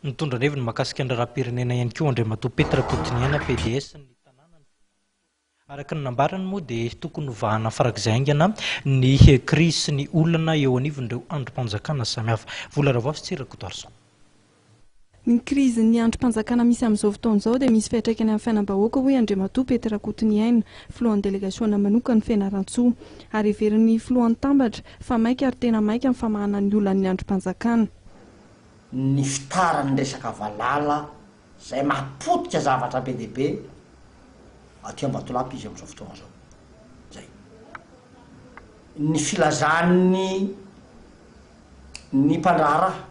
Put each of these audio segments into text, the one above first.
Nitondra heviny mahakasika ny raharaham-pirenena ihany koa andriamatoa Pety Rakotoniaina PDSn'ny Fianarantsoa. Araka ny nambarany moa dia tokony hovahana farak'izay haingana ny krizin'ny olana eo anivon'ireo andrim-panjakana samihafa. Vola ravavy tsy rakotoarso. Ny krizin'ny andrim-panjakana misy amin'izao fotoana izao dia misy fiantraikany amin'ny fiainam-bahoaka hoy andriamatoa Pety Rakotoniaina, filohan'ny delegasiona manokana Fianarantsoa, ary heverin'ny filohan'ny tambatra fa maika ary tena maika amin'ny famahana ny olana ny andrim-panjakana. Ny fitarany resaka valala izay mapotika zavatra be dia be aty Ambatolampy izy amin'izao fotoana izao. Zay. Ny filazan'ny ny mpandraharaha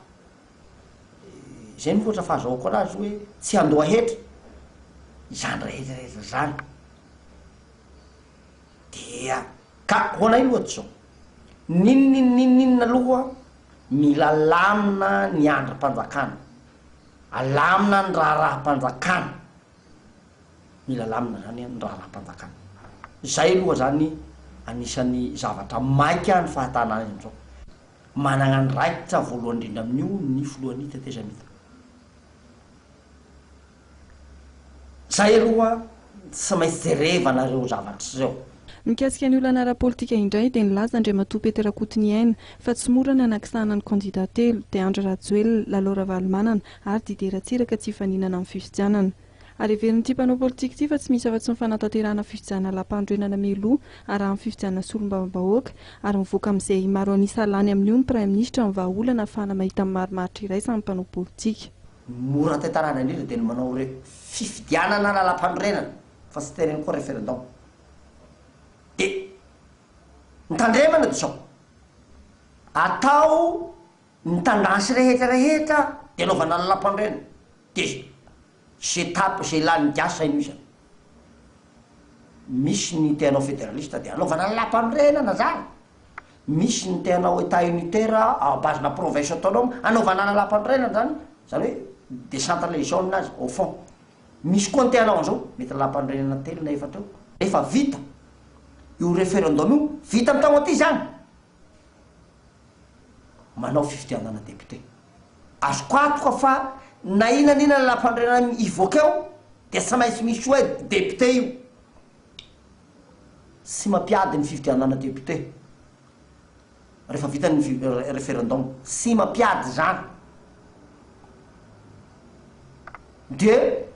izay mivoatra fahazahoako anazy hoe tsy andoha hetra izany rehetrarehetra zany dia ka hoana io loatra zao ninona aloha mila lamina ny andrim-panjakana, alamina ny raharaham-panjakana, mila lamina zany ny raharaham-panjakana. Zay aloha zany anisan'ny zavatra maika ny fahatana azy amin'izao. Manana ny raikitra voalohany indrindra amin'io ny filohan'ny tetezamita. Zay aloha tsy maintsy jerevana ireo zavatra zao. Mikasika ny olana ara-politika indray dia nilaza andriamatoa Pety Rakotoniaina fa tsy mora ny anakisahana ny kandidatelo dia Andra Rajoelina, Lalora Valomanana ary Didier Ratsiraka tsy hifaninana amin'ny fifidianana. Ary heverin'ity mpanao politika ity fa tsy misy afa-tsy ny fanatanterahana fifidianana lam-pandroenana mialoha ary amin'ny fifidianana solombavam-bahoaka ary mivoaka amin'izay maro anisa lany amin'io ny Prime Ministra amin'ny vahaolana ahafahana mahita ny marimaritra iray samy mpanao politika. Mora tantarana indrindra dia ny manao fifidianana na lam-pandrenana fa tsy tereny koa référendum. Nitandremana dia zao atao nitandasy rehetrarehetra dia anaovana ny lam-pandrenana dia zay tapo zay lany giasa ino izany. Misy ny teanao fédéraliste dia anaovana ny lam-pandrenana zany, misy ny teanao état unitaire à base-na province autonome anaovana ny lam-pandrenana zany, zany hoe décentralisation azy au fond. Misy koa ny teanao an'izao mety lam-pandrenana telo na efatra eo efa vita io référendum io vita amin'ny tao aty zany manao fifidianana député. Azoko antoka fa na inona lam-pandrenana ivoaka eo dia tsy maintsy misy hoe député io tsy mampiady ny fifidianana député rehefa vita ny référendum, tsy mampiady zany dia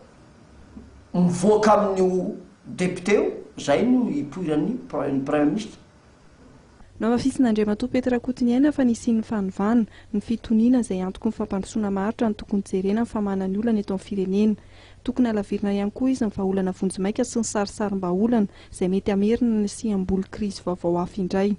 mivoaka amin'io député io. Zay no ipoiran'ny Prime Ministre. Namafisin'andriamatoa Pety Rakotoniaina fa nisy ny fanovana ny fitoniana izay antoko ny fampandrosoana maritra ny tokony jerena ny famahana ny olana eto amin'ny firenena. Tokony alavirina ihany koa izy ny vahaolana vonjimaika sy ny sarisarim-bahaolana izay mety hamerina sy hamboly krizy vaovao hafa indray.